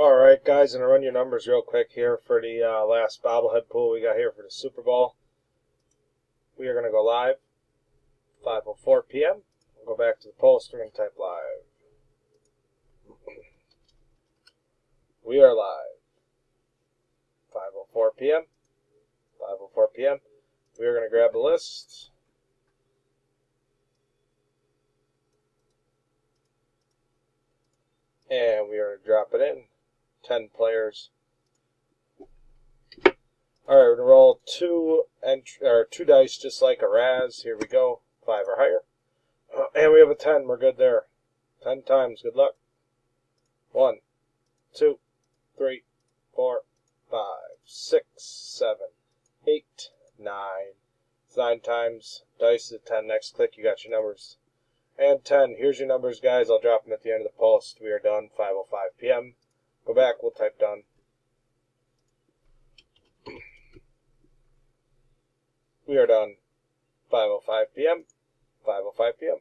Alright, guys, I'm going to run your numbers real quick here for the last bobblehead pool we got here for the Super Bowl. We are going to go live, 5:04 p.m. We'll go back to the post. We're going to type live. We are live, 5:04 p.m. 5:04 p.m. We are going to grab a list. And we are going to drop it in. 10 players. Alright, we're going to roll two dice just like a Raz. Here we go. 5 or higher. And we have a 10. We're good there. 10 times. Good luck. 1, 2, 3, 4, 5, 6, 7, 8, 9. It's 9 times. Dice is 10. Next click, you got your numbers. And 10. Here's your numbers, guys. I'll drop them at the end of the post. We are done. 5:05 p.m. Go back. We'll type done. We are done. 5:05 p.m. 5:05 p.m.